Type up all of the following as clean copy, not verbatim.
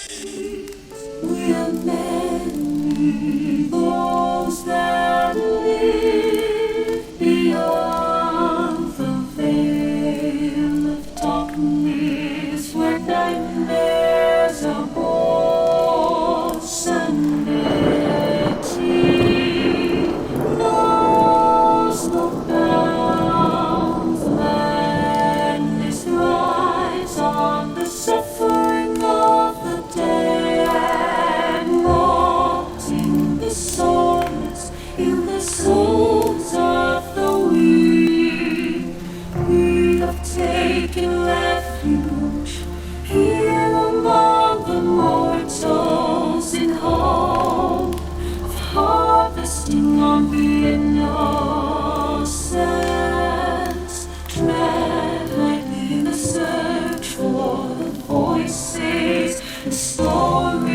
We are many, those that live beyond the veil of darkness, where nightmares are born. Sanity knows no bounds. Madness thrives on the suffering of the dead, rotting the souls in the souls of the weak. We have taken refuge here among the mortals in hope of harvesting on the innocence. Tread lightly in the search for the voices, the stories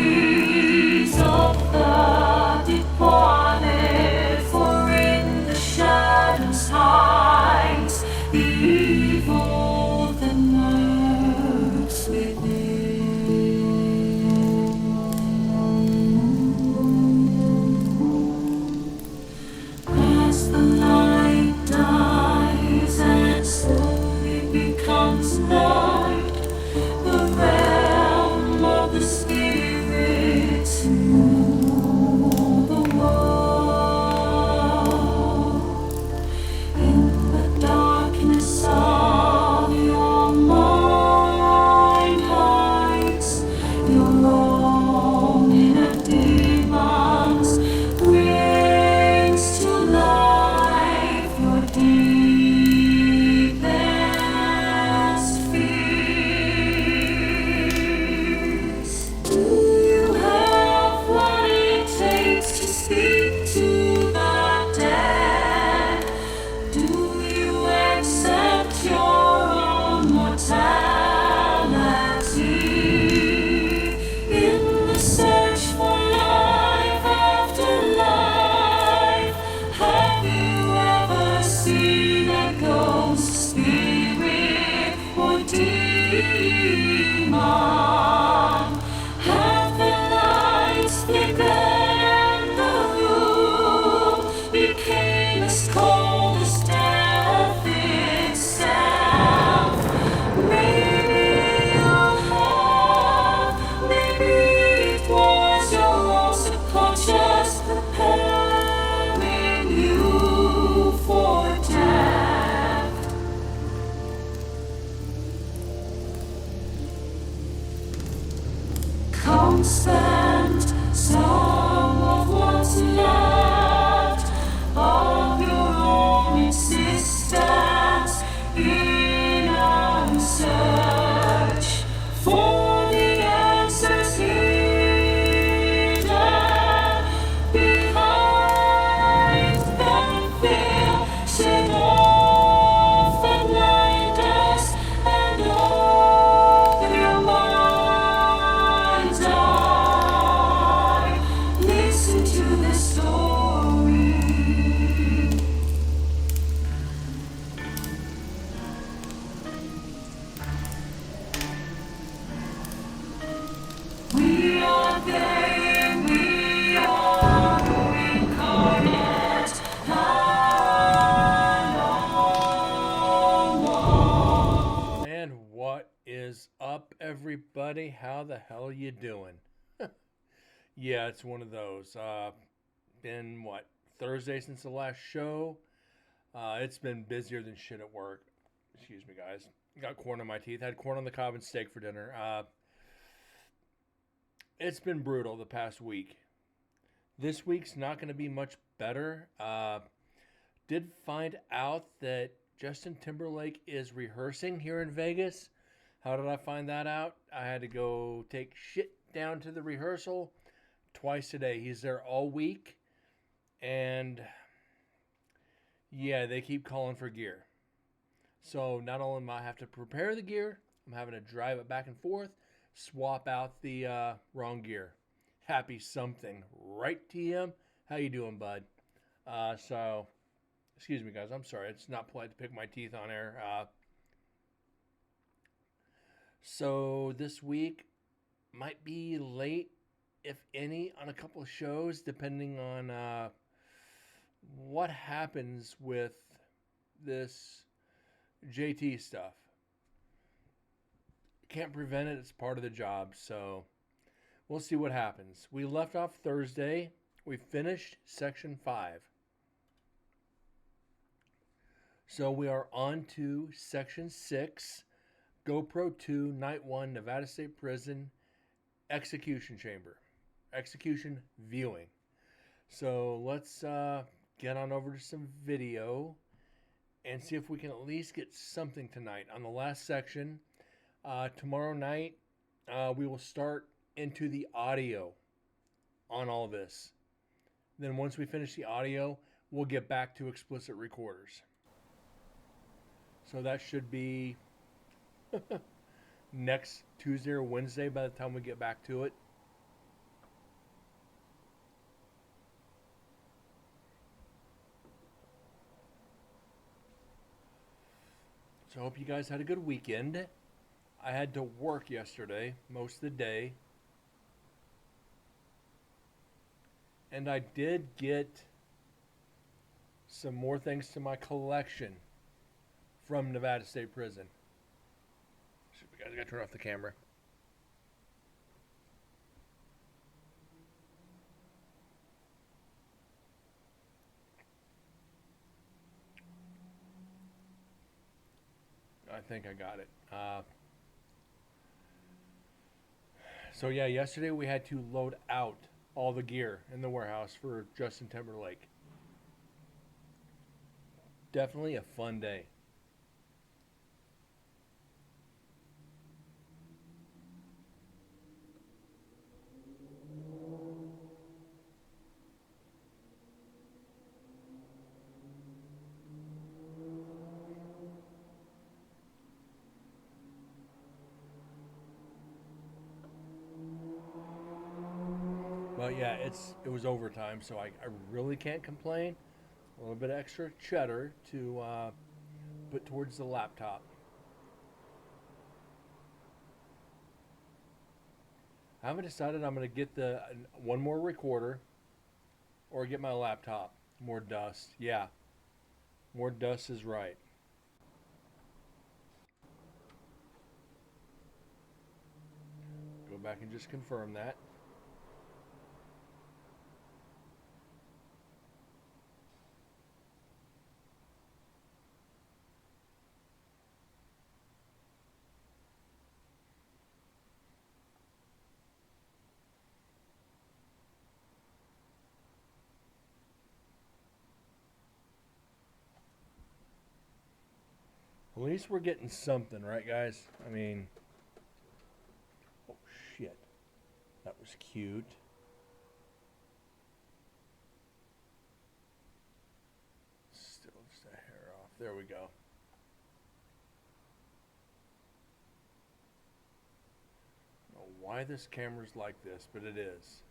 of the departed. For in the shadows hides the evil that lurks within. As the light dies and slowly becomes night, the realm of the spirits rule the world. In the darkness of your mind hides your own inner demons, brings to life your deepest fears. Do you have what it takes to speak to the dead? Do you accept your own mortality? In the search for life after life, have you ever seen a ghost, spirit, or demon? Have the lights flickered and the room became as cold as death itself? Maybe you have, maybe it was your own subconscious preparing you for death. Come spend some of what's left of your own existence in our search for the answers hidden behind that veil. Shake off the blinders and open your mind's eye. Listen to the story. We are they, we are incarnate, and all. And what is up, everybody? How the hell you doing? Yeah, it's one of those. Been what, Thursday since the last show? It's been busier than shit at work. Excuse me, guys. Got corn on my teeth. Had corn on the cob and steak for dinner. It's been brutal the past week. This week's not going to be much better. Did find out that Justin Timberlake is rehearsing here in Vegas. How did I find that out? I had to go take shit down to the rehearsal twice a day. He's there all week. And yeah, they keep calling for gear. So not only am I have to prepare the gear, I'm having to drive it back and forth, swap out the wrong gear. Happy something, right, TM? How you doing, bud? So, excuse me, guys. I'm sorry. It's not polite to pick my teeth on air. So this week, Might be late, if any, on a couple of shows, depending on what happens with this JT stuff. Can't prevent it, it's part of the job, so we'll see what happens. We left off Thursday. We finished section 5. So we are on to section 6, GoPro 2, Night 1, Nevada State Prison, Execution Chamber, Execution Viewing. So let's get on over to some video and see if we can at least get something tonight on the last section. Tomorrow night, we will start into the audio on all this. Then once we finish the audio, we'll get back to explicit recorders. So that should be next Tuesday or Wednesday by the time we get back to it. So I hope you guys had a good weekend. I had to work yesterday, most of the day. And I did get some more things to my collection from Nevada State Prison. We gotta turn off the camera. I think I got it. So yeah, yesterday we had to load out all the gear in the warehouse for Justin Timberlake. Definitely a fun day. But yeah, it was overtime, so I really can't complain. A little bit of extra cheddar to put towards the laptop. I haven't decided I'm going to get the one more recorder or get my laptop. More dust. Yeah, more dust is right. Go back and just confirm that. At least we're getting something, right, guys? I mean, oh shit, that was cute. Still just a hair off. There we go. I don't know why this camera's like this, but it is.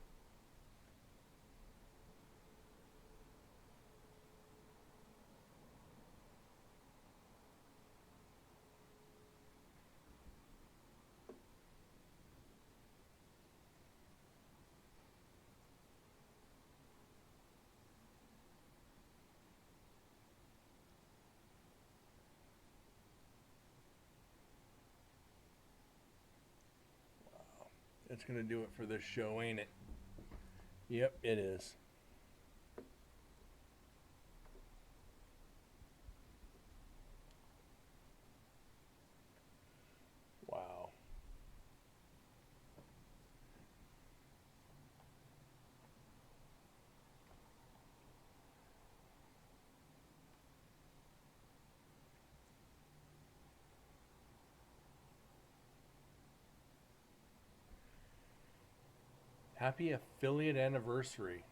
That's going to do it for this show, ain't it? Yep, it is. Wow. Happy affiliate anniversary.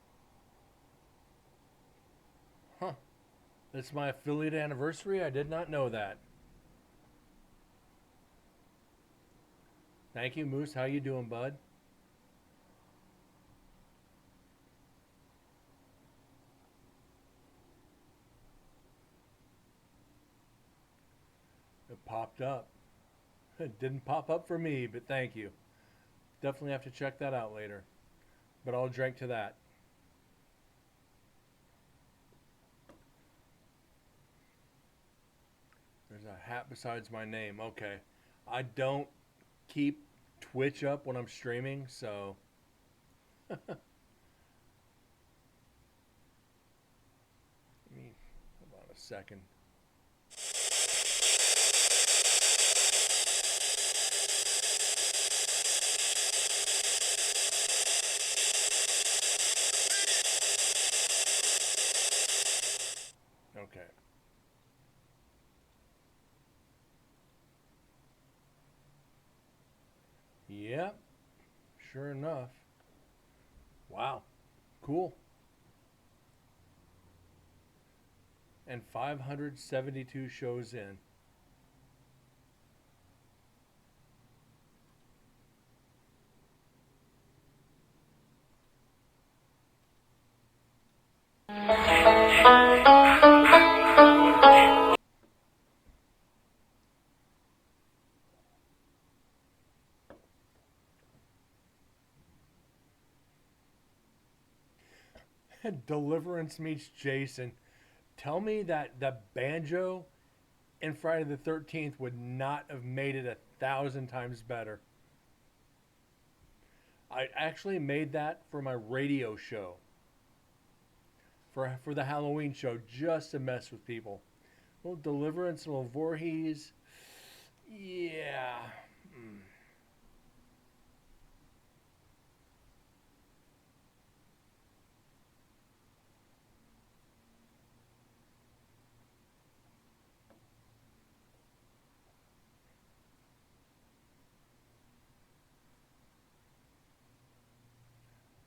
Huh. It's my affiliate anniversary? I did not know that. Thank you, Moose. How you doing, bud? It popped up. It didn't pop up for me, but thank you. Definitely have to check that out later. But I'll drink to that. There's a hat besides my name. Okay. I don't keep Twitch up when I'm streaming, so. Let me, hold on a second. Okay. Yep. Sure enough. Wow. Cool. And 572 shows in. Deliverance meets Jason. Tell me that the banjo in Friday the 13th would not have made it 1,000 times better. I actually made that for my radio show. For the Halloween show, just to mess with people. Well, Deliverance and Voorhees. Yeah. Mm.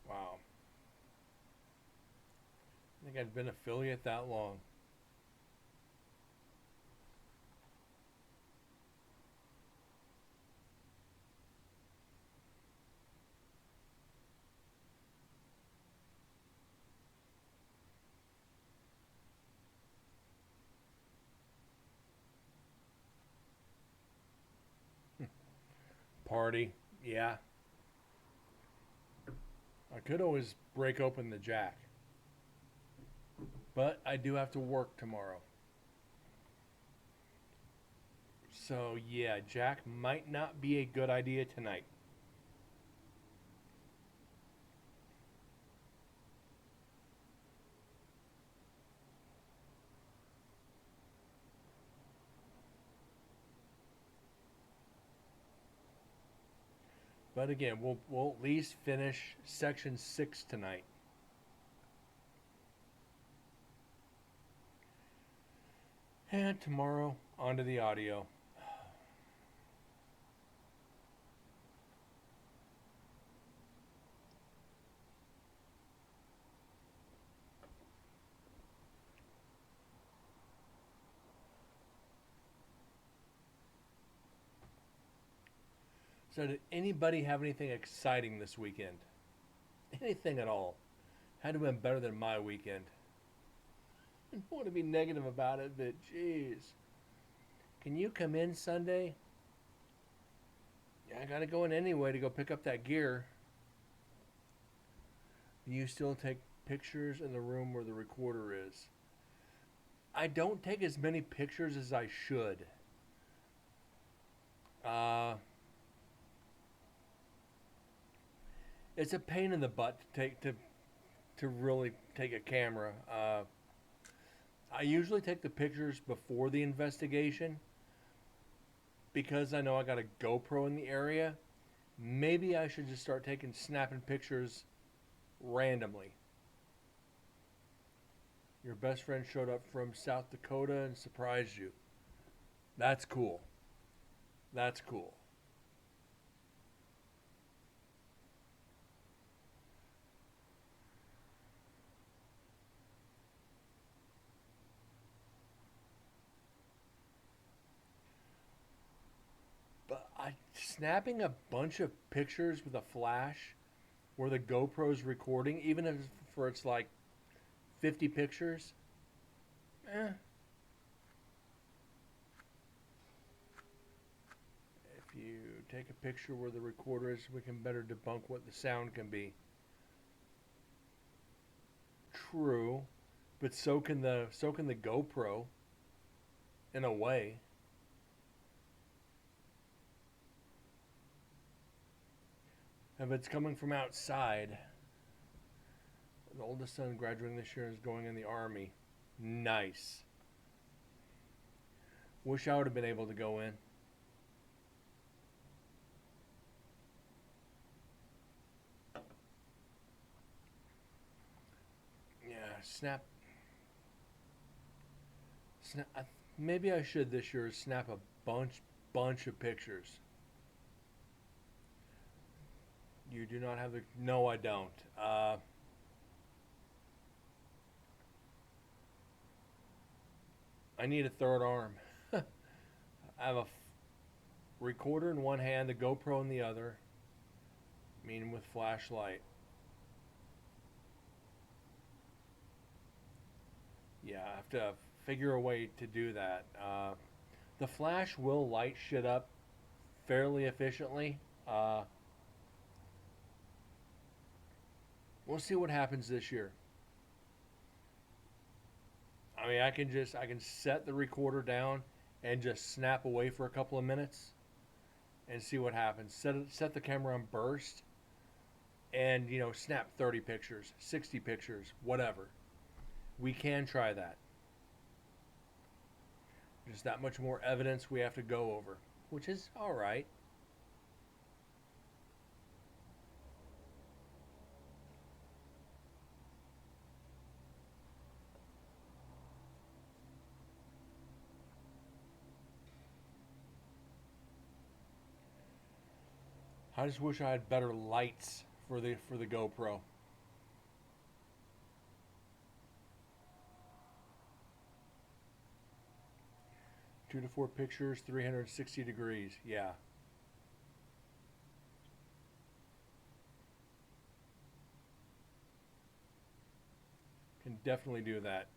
Wow. I think I've been affiliate that long. Party. Yeah. I could always break open the jack. But I do have to work tomorrow. So, yeah, Jack might not be a good idea tonight. But again, we'll at least finish section 6 tonight. And tomorrow, onto the audio. So, did anybody have anything exciting this weekend? Anything at all? Had to have been better than my weekend. I don't want to be negative about it, but jeez. Can you come in Sunday? Yeah, I gotta go in anyway to go pick up that gear. Do you still take pictures in the room where the recorder is? I don't take as many pictures as I should. It's a pain in the butt to really take a camera. I usually take the pictures before the investigation because I know I got a GoPro in the area. Maybe I should just start snapping pictures randomly. Your best friend showed up from South Dakota and surprised you. That's cool. That's cool. But snapping a bunch of pictures with a flash where the GoPro's recording, even if it's like 50 pictures, if you take a picture where the recorder is, we can better debunk what the sound can be. True, but so can the GoPro in a way. If it's coming from outside, the oldest son graduating this year is going in the army. Nice. Wish I would have been able to go in. Yeah, snap. Maybe I should this year snap a bunch of pictures. You do not have the. No, I don't. I need a third arm. I have a recorder in one hand, the GoPro in the other, meaning with flashlight. Yeah, I have to figure a way to do that. The flash will light shit up fairly efficiently. We'll see what happens this year. I mean, I can set the recorder down and just snap away for a couple of minutes and see what happens. Set the camera on burst and snap 30 pictures, 60 pictures, whatever. We can try that. Just that much more evidence we have to go over, which is all right. I just wish I had better lights for the GoPro. 2 to 4 pictures, 360 degrees. Yeah. Can definitely do that.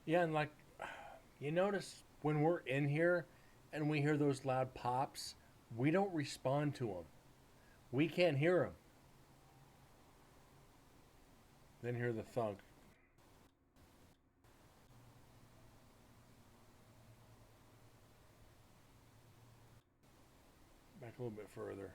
Yeah, and like you notice when we're in here and we hear those loud pops, we don't respond to them. We can't hear them. Then hear the thunk. Back a little bit further.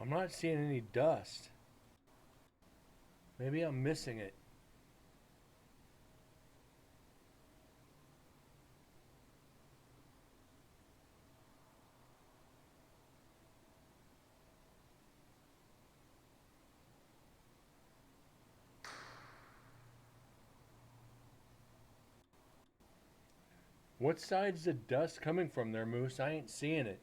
I'm not seeing any dust. Maybe I'm missing it. What side's the dust coming from there, Moose? I ain't seeing it.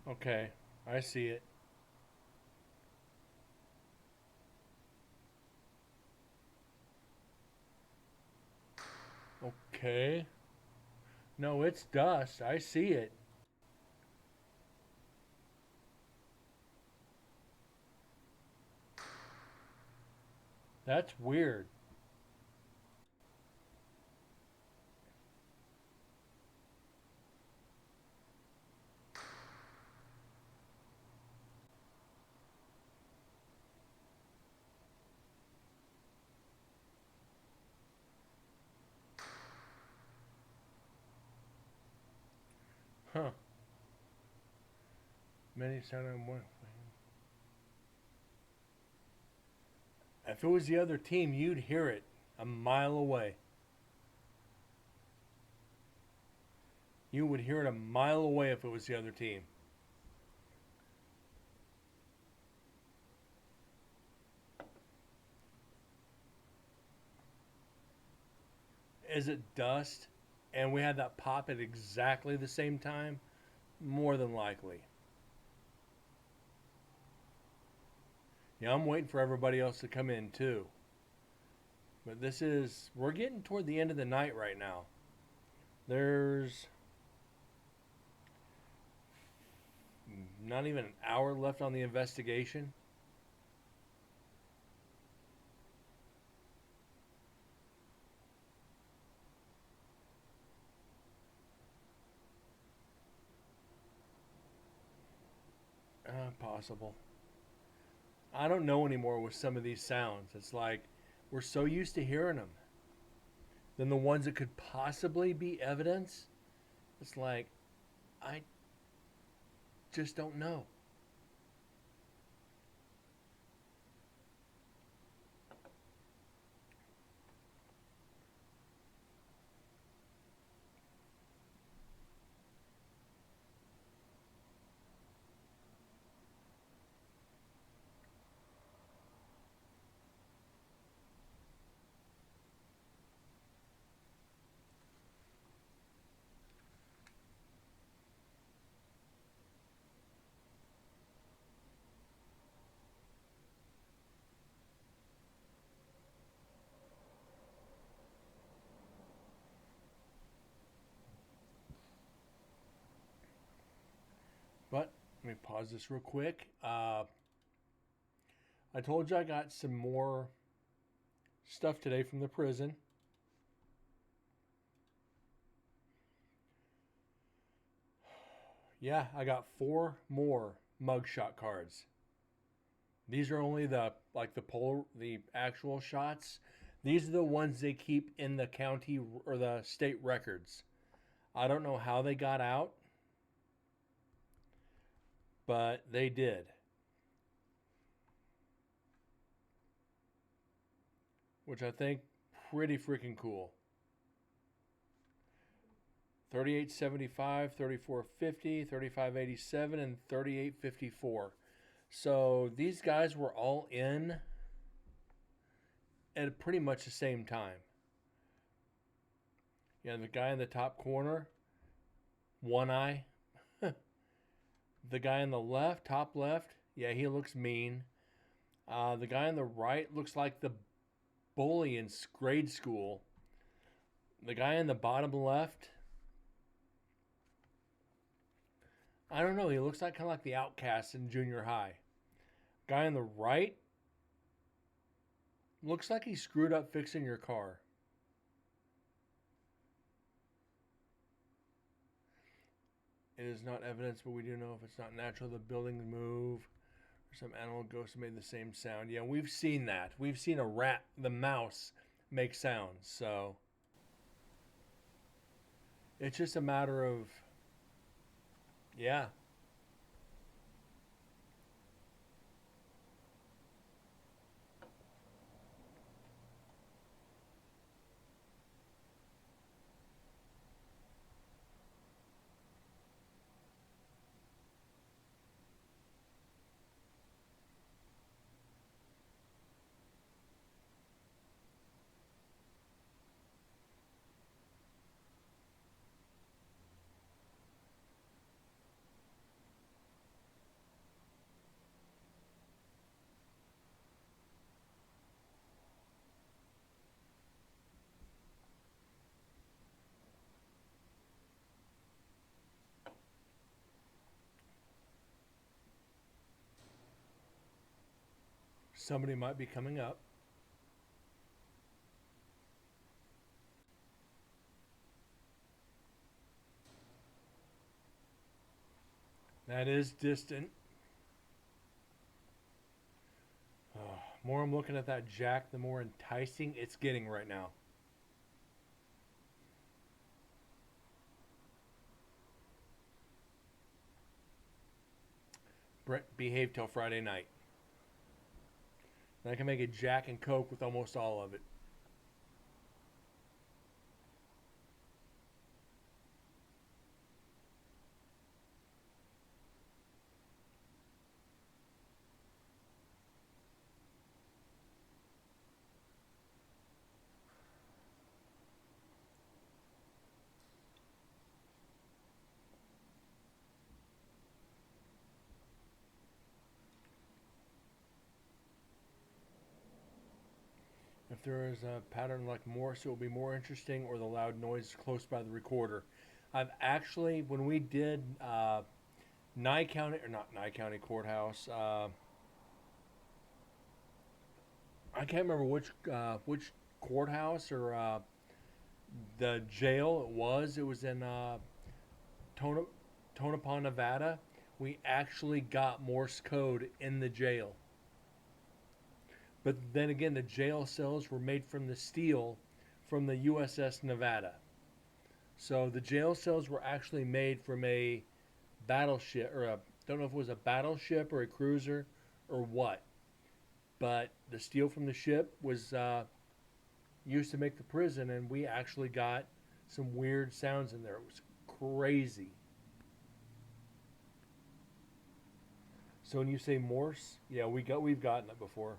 Okay, I see it. Okay. No, it's dust. I see it. That's weird. Huh. Many sound on one. If it was the other team, you'd hear it a mile away. You would hear it a mile away if it was the other team. Is it dust? And we had that pop at exactly the same time? More than likely. Yeah, I'm waiting for everybody else to come in too. But we're getting toward the end of the night right now. There's not even an hour left on the investigation. Possible. I don't know anymore with some of these sounds. It's like we're so used to hearing them. Then the ones that could possibly be evidence, it's like I just don't know. But let me pause this real quick. I told you I got some more stuff today from the prison. Yeah, I got 4 more mugshot cards. These are only the actual shots. These are the ones they keep in the county or the state records. I don't know how they got out, but they did. Which I think pretty freaking cool. 3875, 3450, 3587, and 3854. So these guys were all in at pretty much the same time. The guy in the top corner, one eye. The guy on the left, top left, yeah, he looks mean. The guy on the right looks like the bully in grade school. The guy in the bottom left, I don't know, he looks like kind of like the outcast in junior high. Guy on the right looks like he screwed up fixing your car. It is not evidence, but we do know if it's not natural, the building move, or some animal ghost made the same sound. Yeah, we've seen that. We've seen a rat, the mouse, make sounds. So it's just a matter of, yeah. Somebody might be coming up. That is distant. More I'm looking at that jack, the more enticing it's getting right now. Brett, behave till Friday night. And I can make a Jack and Coke with almost all of it. If there is a pattern like Morse, it will be more interesting, or the loud noise close by the recorder. I've actually, when we did Nye County, or not Nye County Courthouse, I can't remember which courthouse or the jail it was. It was in Tonopah, Nevada. We actually got Morse code in the jail. But then again, the jail cells were made from the steel from the USS Nevada. So the jail cells were actually made from a battleship, or a, don't know if it was a battleship or a cruiser or what. But the steel from the ship was used to make the prison, and we actually got some weird sounds in there. It was crazy. So when you say Morse, yeah, we've gotten it before.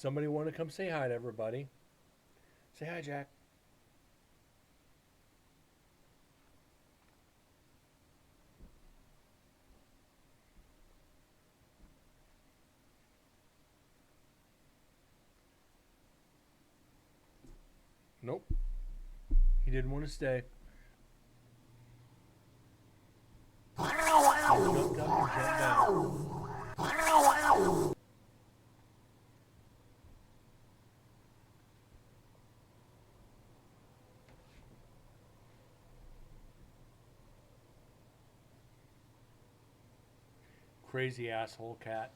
somebody want to come say hi to everybody. Say hi, Jack. Nope. He didn't want to stay. He jumped up and jumped down. Crazy asshole cat.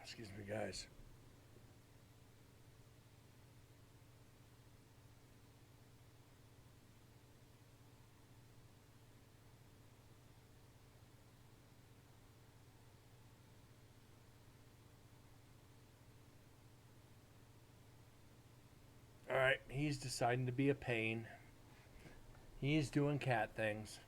Excuse me, guys. Alright, he's deciding to be a pain. He's doing cat things.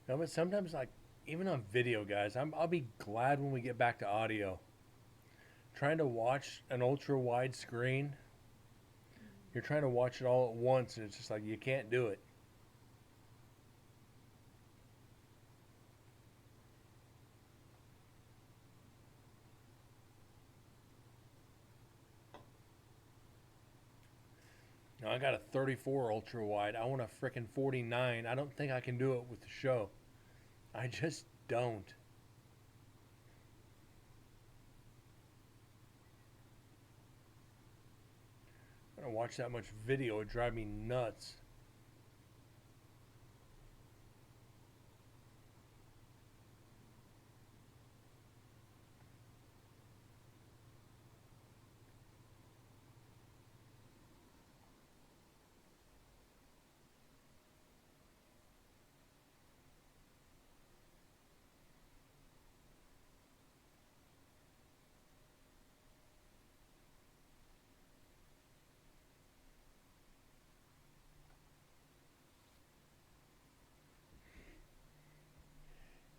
No, but sometimes, like, even on video, guys, I'll be glad when we get back to audio. Trying to watch an ultra wide screen, you're trying to watch it all at once, and it's just like you can't do it. Now, I got a 34 ultra wide. I want a frickin' 49. I don't think I can do it with the show. I just don't. I don't watch that much video. It would drive me nuts.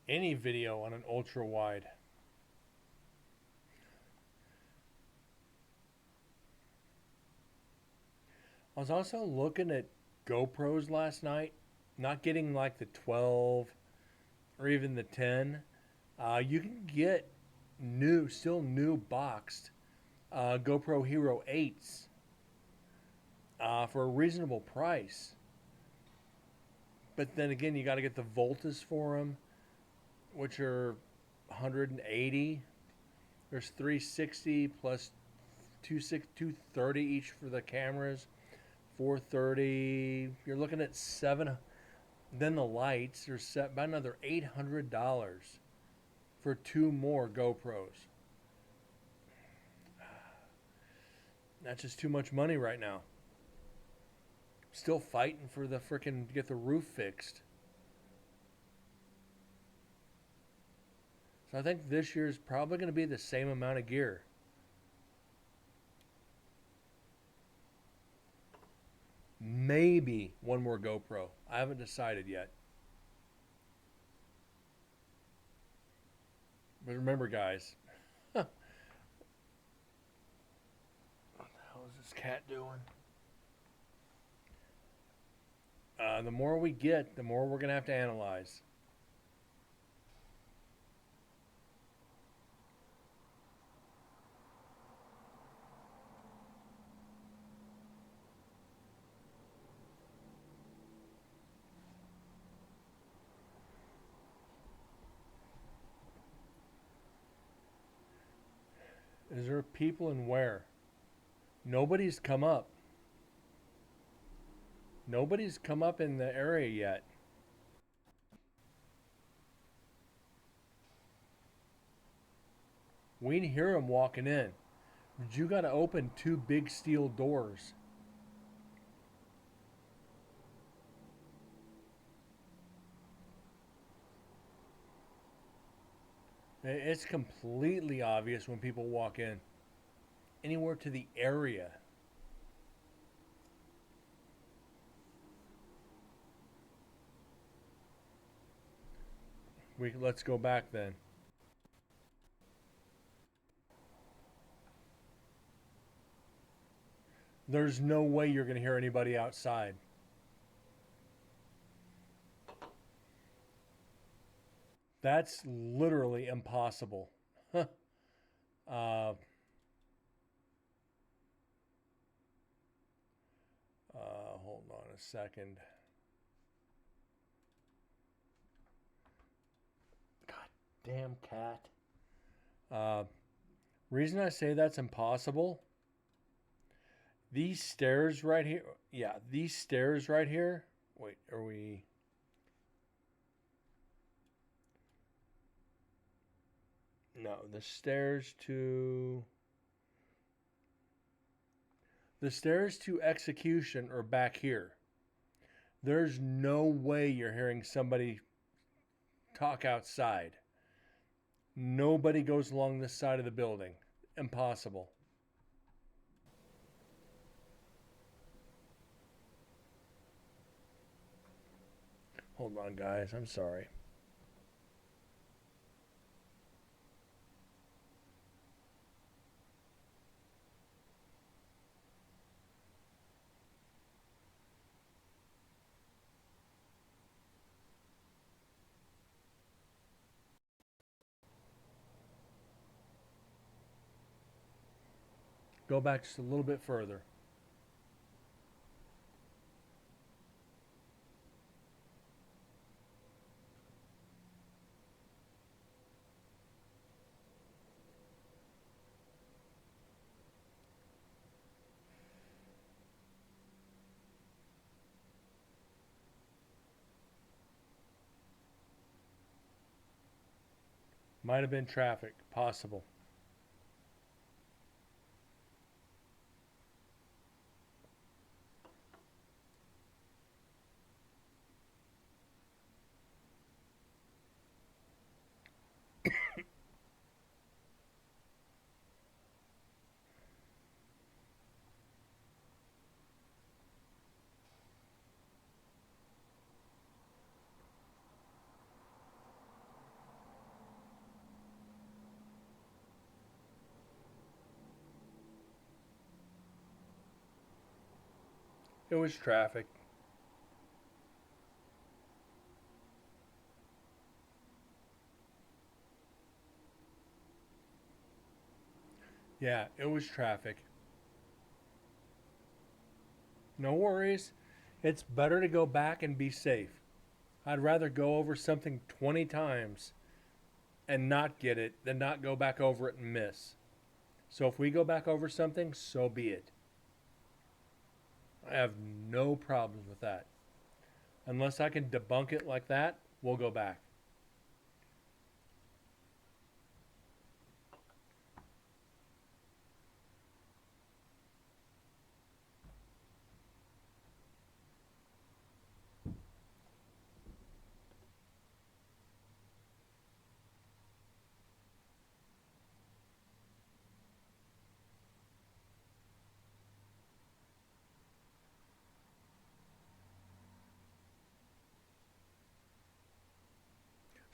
Any video on an ultra wide. I was also looking at GoPros last night, not getting like the 12 or even the 10. You can get still new boxed GoPro Hero 8s for a reasonable price. But then again, you got to get the Voltas for them, which are 180. There's 360 plus 230 each for the cameras. 430. You're looking at seven. Then the lights are set by another $800 for two more GoPros. That's just too much money right now. Still fighting for the frickin' get the roof fixed. So I think this year's probably going to be the same amount of gear. maybe one more GoPro. I haven't decided yet. But remember, guys, what the hell is this cat doing? The more we get, the more we're going to have to analyze. Is there people and where? Nobody's come up. Nobody's come up in the area yet. We can hear them walking in. But you got to open two big steel doors. It's completely obvious when people walk in. Anywhere to the area. Let's go back then. There's no way you're going to hear anybody outside. That's literally impossible. Hold on a second. God damn cat. Reason I say that's impossible. These stairs right here. Yeah, these stairs right here. Wait, are we... No, the stairs to execution are back here. There's no way you're hearing somebody talk outside. Nobody goes along this side of the building. Impossible. Hold on, guys. I'm sorry. Go back just a little bit further. Might have been traffic. Possible. It was traffic. Yeah, it was traffic. No worries. It's better to go back and be safe. I'd rather go over something 20 times and not get it than not go back over it and miss. So if we go back over something, so be it. I have no problems with that. Unless I can debunk it like that, we'll go back.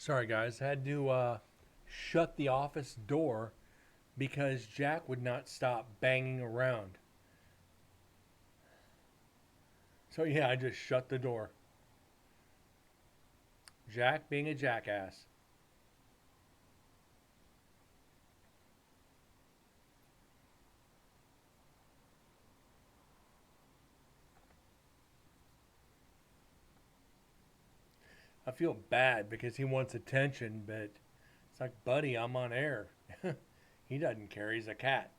Sorry, guys. I had to shut the office door because Jack would not stop banging around. So, yeah, I just shut the door. Jack being a jackass. I feel bad because he wants attention, but it's like, buddy, I'm on air. He doesn't care. He's a cat.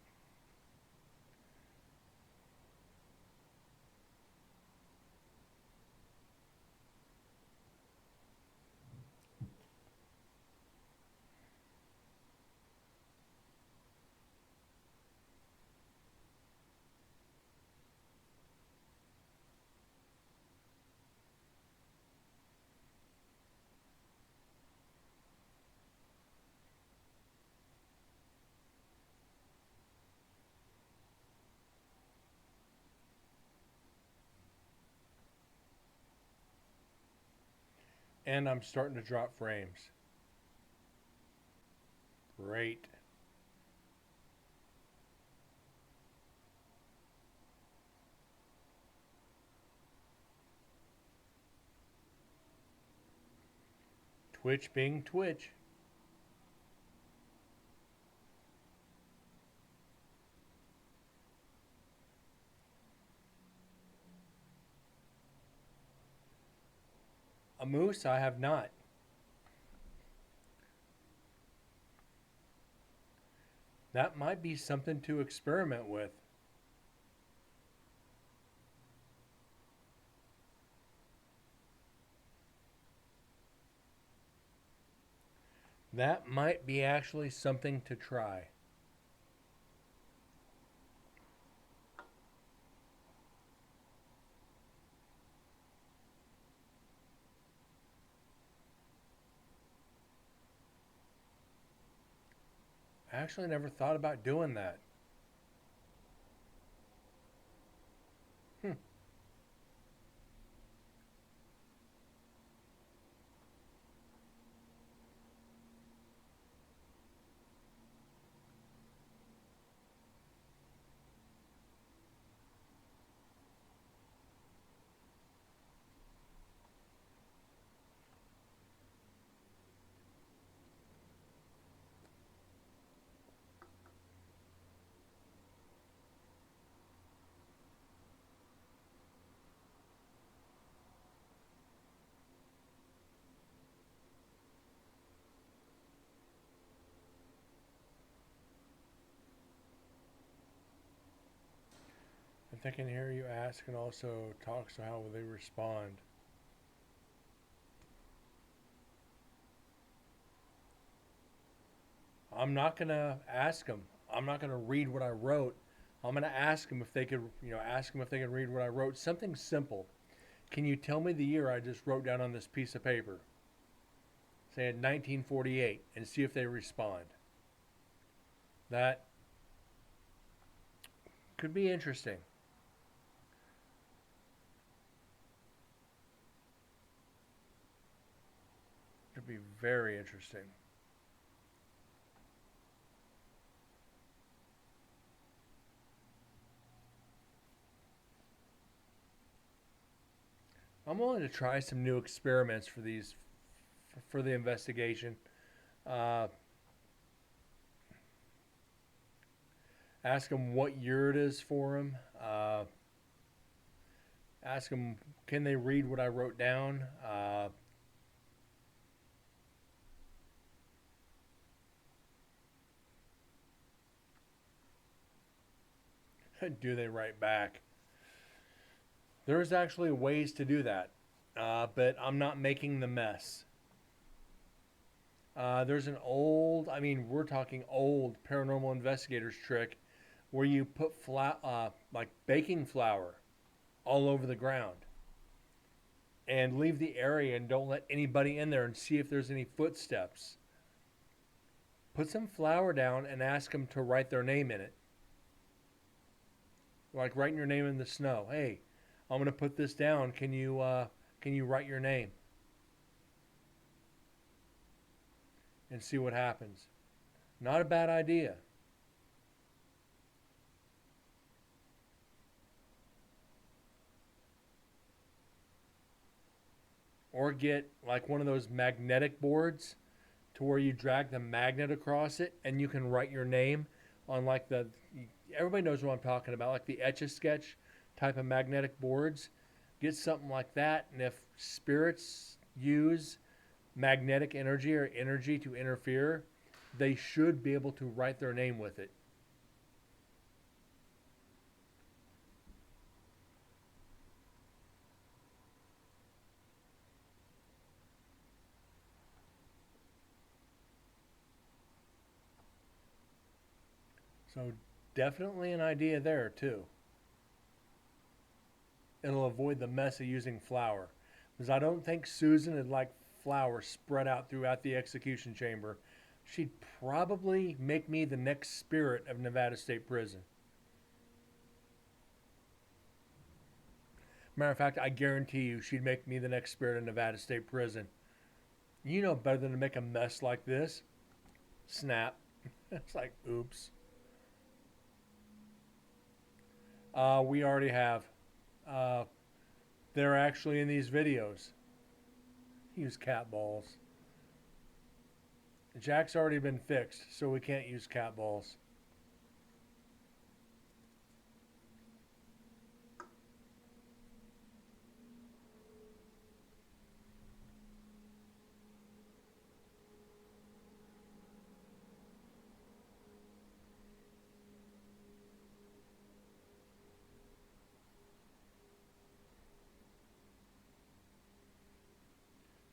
And I'm starting to drop frames. Great. Twitch being Twitch. A moose, I have not. That might be something to experiment with. That might be actually something to try. I actually never thought about doing that. Hmm. I think I can hear you ask and also talk, so how will they respond? I'm not going to ask them. I'm not going to read what I wrote. I'm going to ask them if they could, ask them if they can read what I wrote. Something simple. Can you tell me the year I just wrote down on this piece of paper? Say in 1948 and see if they respond. That could be interesting. Could be very interesting. I'm willing to try some new experiments for these for the investigation. Uh, Ask them what year it is for them. Ask them, can they read what I wrote down? Do they write back? There's actually ways to do that, but I'm not making the mess. There's an old, I mean, we're talking old paranormal investigators trick where you put like baking flour all over the ground and leave the area and don't let anybody in there and see if there's any footsteps. Put some flour down and ask them to write their name in it. Like writing your name in the snow. Hey, I'm gonna put this down. Can you write your name? and see what happens. Not a bad idea. Or get like one of those magnetic boards to where you drag the magnet across it and you can write your name on like everybody knows what I'm talking about, like the Etch a Sketch type of magnetic boards. Get something like that, and if spirits use magnetic energy or energy to interfere, they should be able to write their name with it. So definitely an idea there too. It'll avoid the mess of using flour. Because I don't think Susan would like flour spread out throughout the execution chamber. She'd probably make me the next spirit of Nevada State Prison. Matter of fact, I guarantee you she'd make me the next spirit of Nevada State Prison. You know better than to make a mess like this. Snap. It's like, oops. We already have. Uh, they're actually in these videos. Use cat balls. Jack's already been fixed, so we can't use cat balls.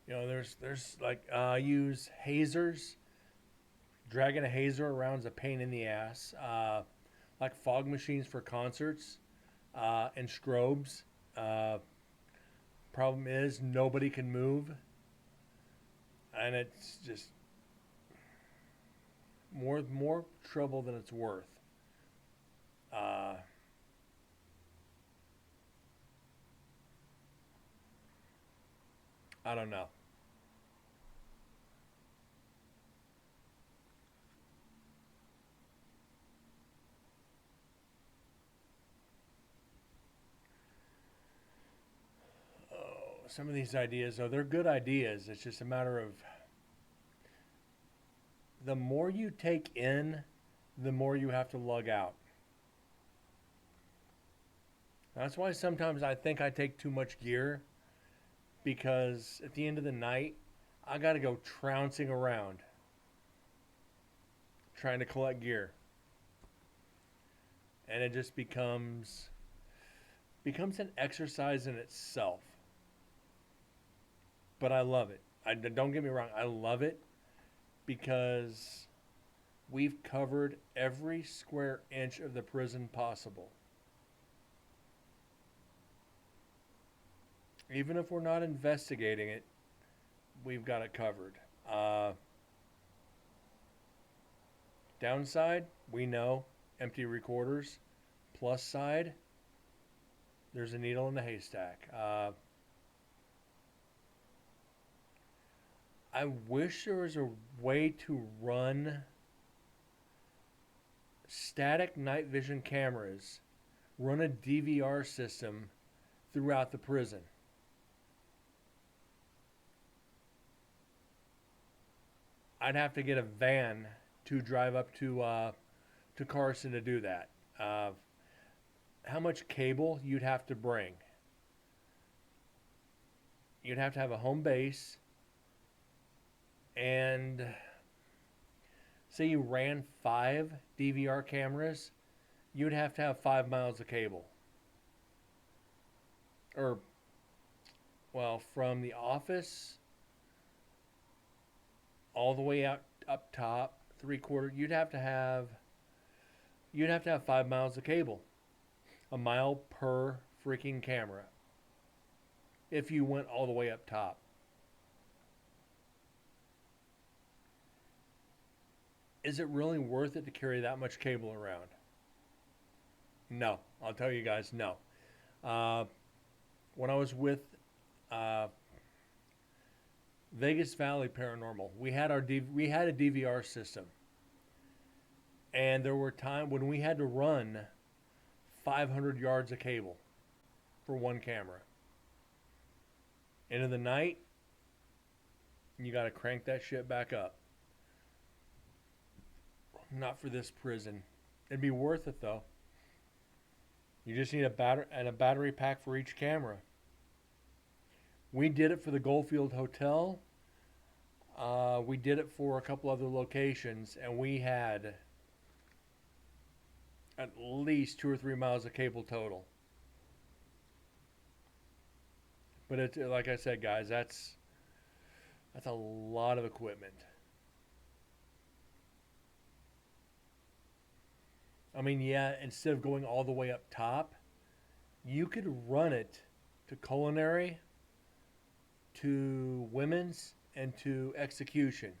You know, there's like use hazers. Dragging a hazer around is a pain in the ass. Like fog machines for concerts and strobes. Problem is nobody can move, and it's just more trouble than it's worth. Uh, I don't know. Oh, some of these ideas, though, they're good ideas. It's just a matter of the more you take in, the more you have to lug out. That's why sometimes I think I take too much gear because at the end of the night, I got to go trouncing around trying to collect gear. And it just becomes an exercise in itself. But I love it. Don't get me wrong, I love it because we've covered every square inch of the prison possible. Even if we're not investigating it, we've got it covered. Downside, we know empty recorders. Plus side, there's a needle in the haystack. I wish there was a way to run static night vision cameras, run a DVR system throughout the prison. I'd have to get a van to drive up to Carson to do that. How much cable you'd have to bring? You'd have to have a home base, and say you ran 5 DVR cameras, you'd have to have 5 miles of cable. Or, well, from the office all the way out up top, 3/4, you'd have to have 5 miles of cable. A mile per freaking camera. If you went all the way up top. Is it really worth it to carry that much cable around? No. I'll tell you guys, no. When I was with Vegas Valley Paranormal. We had a DVR system, and there were times when we had to run 500 yards of cable for one camera. End of the night, you got to crank that shit back up. Not for this prison. It'd be worth it though. You just need a battery pack for each camera. We did it for the Goldfield Hotel. We did it for a couple other locations, and we had at least 2 or 3 miles of cable total. But it's like I said, guys, that's a lot of equipment. I mean, yeah, instead of going all the way up top, you could run it to culinary, to women's, and to execution.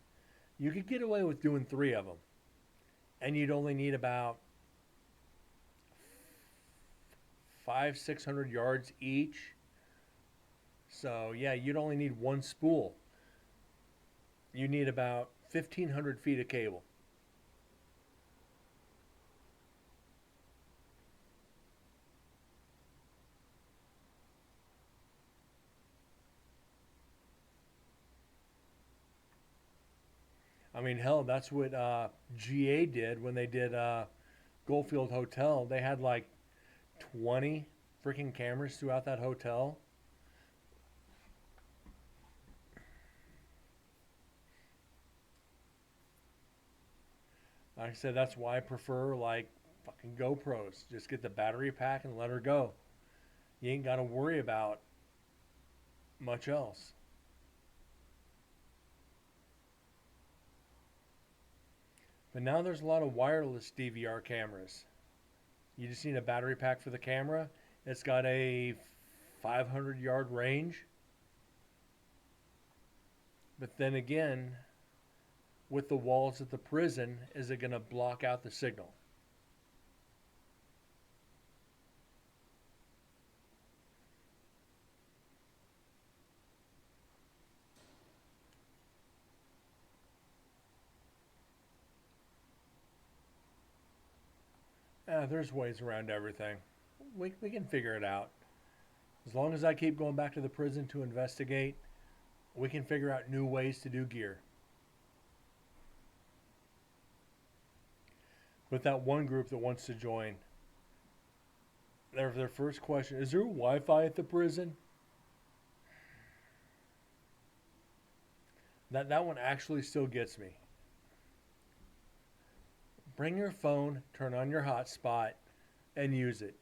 You could get away with doing 3 of them, and you'd only need about 500-600 yards each. So yeah, you'd only need 1 spool. You need about 1,500 feet of cable. I mean, hell, that's what GA did when they did Goldfield Hotel. They had like 20 freaking cameras throughout that hotel. Like I said, that's why I prefer like fucking GoPros. Just get the battery pack and let her go. You ain't got to worry about much else. But now there's a lot of wireless DVR cameras. You just need a battery pack for the camera. It's got a 500 yard range. But then again, with the walls at the prison, is it going to block out the signal? There's ways around everything. We can figure it out. As long as I keep going back to the prison to investigate, we can figure out new ways to do gear. With that one group that wants to join, their first question, is there Wi-Fi at the prison? That one actually still gets me. Bring your phone, turn on your hotspot, and use it.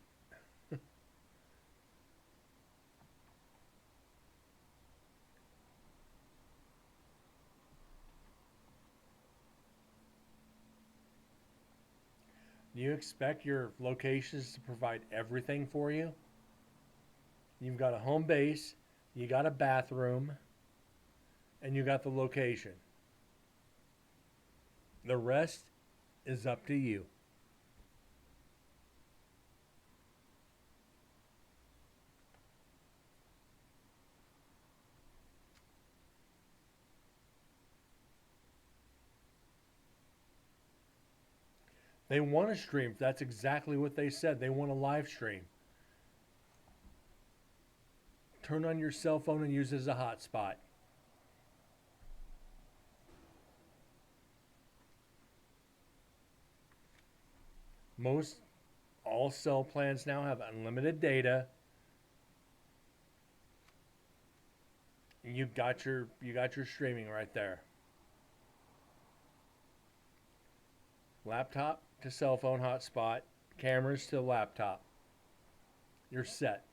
Do you expect your locations to provide everything for you? You've got a home base, you got a bathroom, and you got the location. The rest is up to you. They want to stream. That's exactly what they said. They want a live stream. Turn on your cell phone and use it as a hotspot. All cell plans now have unlimited data. You got your streaming right there. Laptop to cell phone hotspot, cameras to laptop. You're set.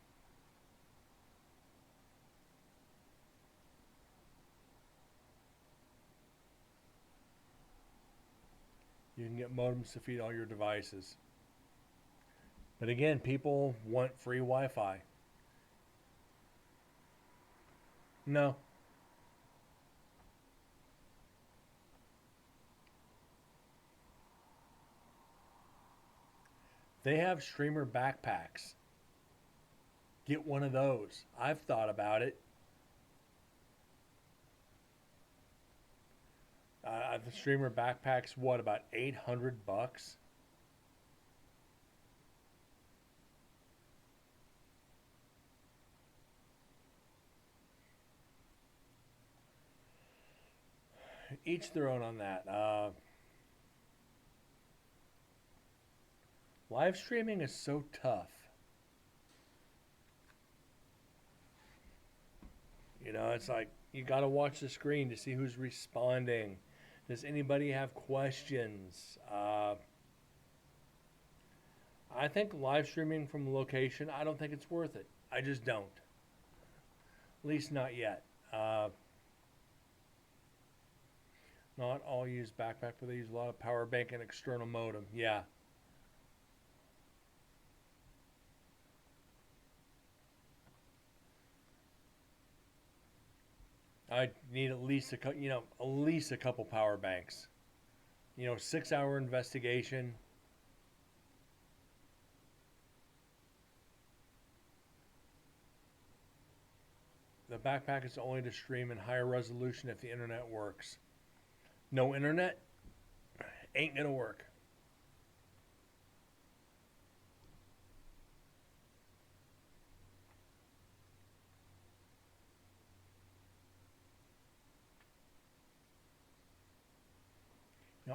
You can get modems to feed all your devices. But again, people want free Wi-Fi. No. They have streamer backpacks. Get one of those. I've thought about it. The streamer backpack's what, about $800? Each their own on that. Live streaming is so tough. It's like you got to watch the screen to see who's responding. Does anybody have questions? I think live streaming from location, I don't think it's worth it. I just don't. At least not yet. Not all use backpack, but they use a lot of power bank and external modem. Yeah. I need at least a couple power banks. 6-hour investigation. The backpack is only to stream in higher resolution if the internet works. No internet, ain't gonna work.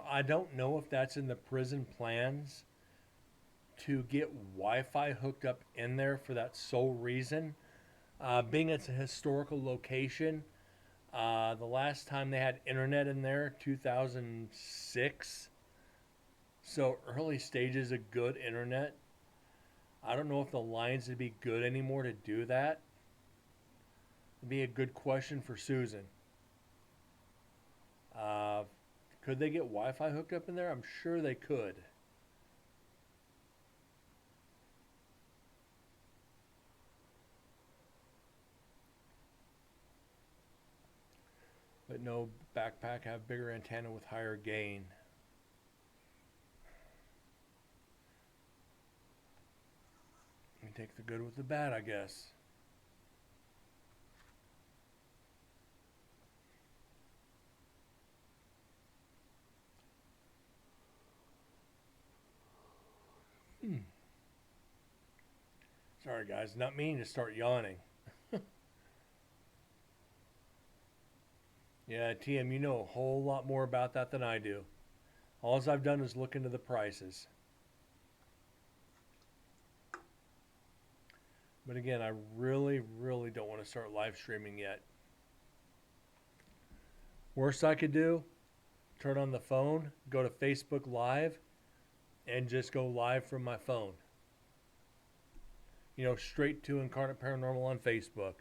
I don't know if that's in the prison plans to get Wi-Fi hooked up in there for that sole reason. Being it's a historical location, the last time they had internet in there, 2006. So early stages of good internet. I don't know if the lines would be good anymore to do that. It'd be a good question for Susan. Could they get Wi-Fi hooked up in there? I'm sure they could. But no, backpack have bigger antenna with higher gain. You take the good with the bad, I guess. Sorry, guys, not meaning to start yawning. Yeah, TM, you know a whole lot more about that than I do. All I've done is look into the prices. But again, I really, really don't want to start live streaming yet. Worst I could do, turn on the phone, go to Facebook Live, and just go live from my phone. Straight to Incarnate Paranormal on Facebook.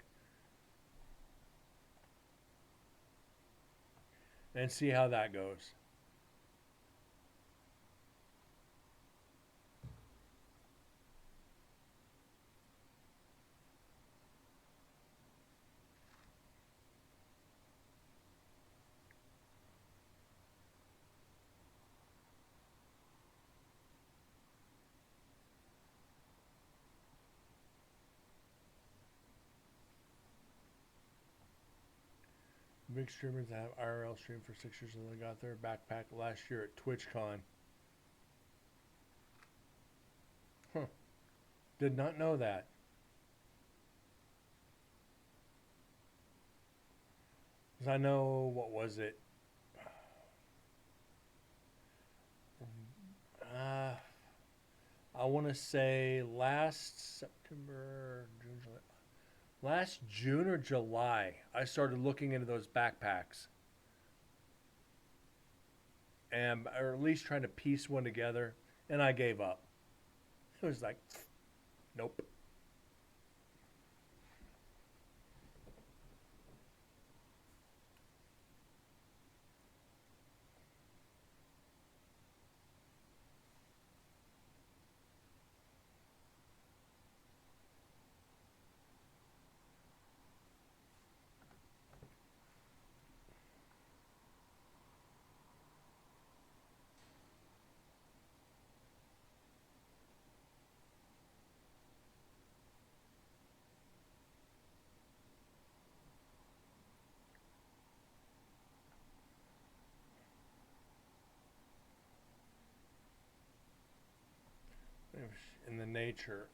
And see how that goes. Big streamers that have IRL stream for 6 years and they got their backpack last year at TwitchCon. Huh. Did not know that. Because I know, what was it? I want to say last June or July, I started looking into those backpacks. Or at least trying to piece one together, and I gave up. It was like, nope. in the nature.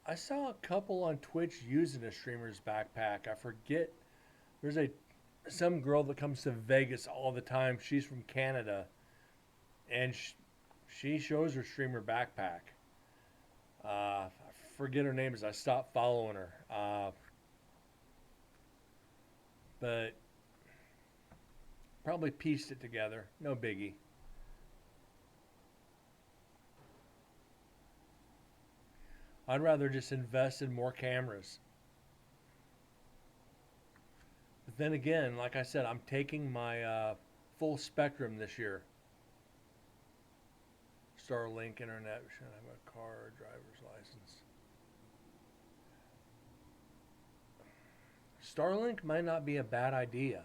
I saw a couple on Twitch using a streamer's backpack. I forget. There's some girl that comes to Vegas all the time. She's from Canada, and she shows her streamer backpack. I forget her name as I stopped following her. But probably pieced it together. No biggie. I'd rather just invest in more cameras. But then again, like I said, I'm taking my full spectrum this year. Starlink internet. Should I have a car or driver's license? Starlink might not be a bad idea.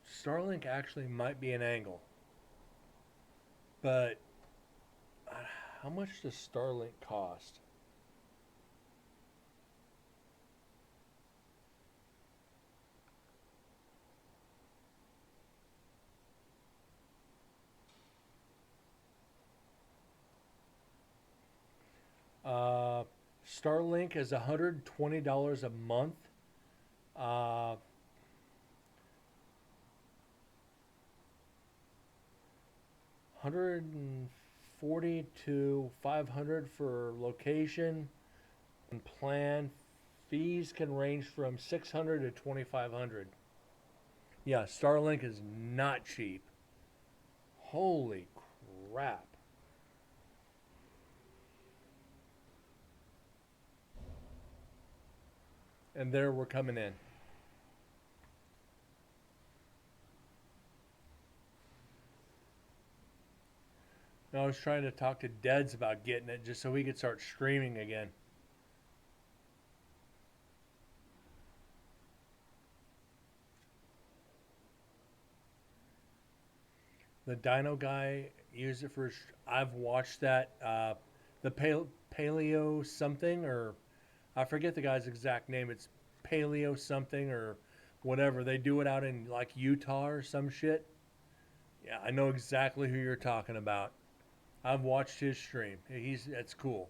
Starlink actually might be an angle. But how much does Starlink cost? Starlink is $120 a month. Uh, 140 to 500 for location and plan. Fees can range from 600 to 2,500. Yeah, Starlink is not cheap. Holy crap. And there we're coming in. I was trying to talk to Deads about getting it just so he could start streaming again. The Dino guy used it for. I've watched that. The Paleo something, or I forget the guy's exact name. It's Paleo something or whatever. They do it out in like Utah or some shit. Yeah, I know exactly who you're talking about. I've watched his stream. It's cool.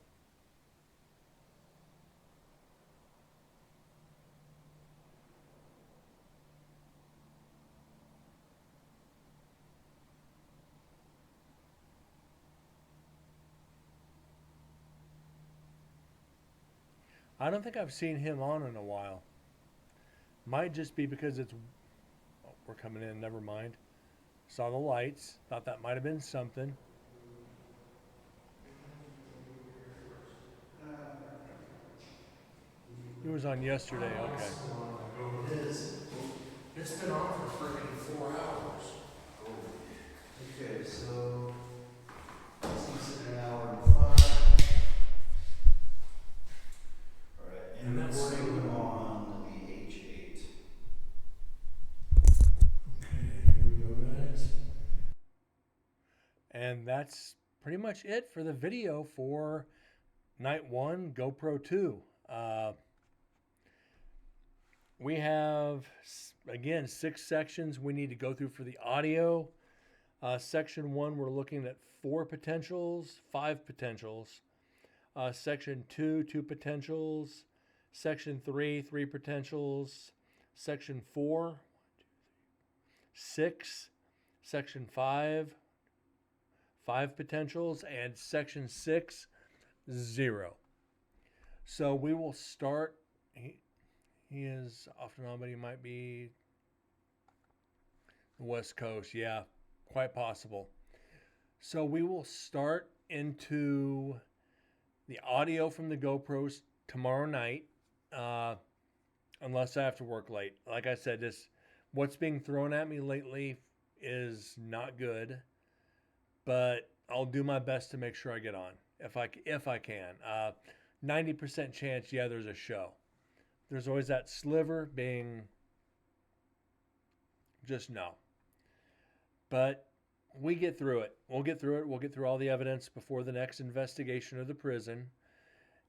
I don't think I've seen him on in a while. Might just be because it's. Oh, we're coming in. Never mind. Saw the lights. Thought that might have been something. He was on yesterday. Okay. It is. It's been on for freaking 4 hours. Okay, so it's an hour and 5. All right, and that's recording on the H8. Okay, here we go, guys. And that's pretty much it for the video for night 1 GoPro 2. We have, again, 6 sections we need to go through for the audio. Section 1, we're looking at 4 potentials, 5 potentials. Section 2, 2 potentials. Section 3, 3 potentials. Section 4, 6. Section 5, 5 potentials. And Section 6, 0. So we will start. He is off and on, but he might be the West Coast. Yeah, quite possible. So we will start into the audio from the GoPros tomorrow night, unless I have to work late. Like I said, what's being thrown at me lately is not good, but I'll do my best to make sure I get on if I can. 90% chance, yeah, there's a show. There's always that sliver being just no. But we get through it. We'll get through it. We'll get through all the evidence before the next investigation of the prison.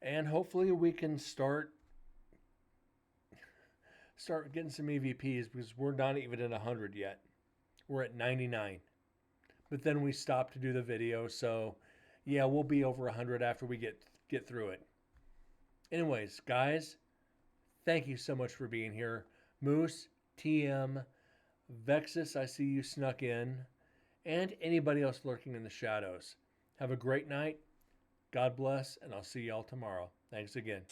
And hopefully we can start start getting some EVPs because we're not even at 100 yet. We're at 99. But then we stopped to do the video, so yeah, we'll be over 100 after we get through it. Anyways, guys, thank you so much for being here. Moose, TM, Vexus, I see you snuck in, and anybody else lurking in the shadows. Have a great night. God bless, and I'll see y'all tomorrow. Thanks again.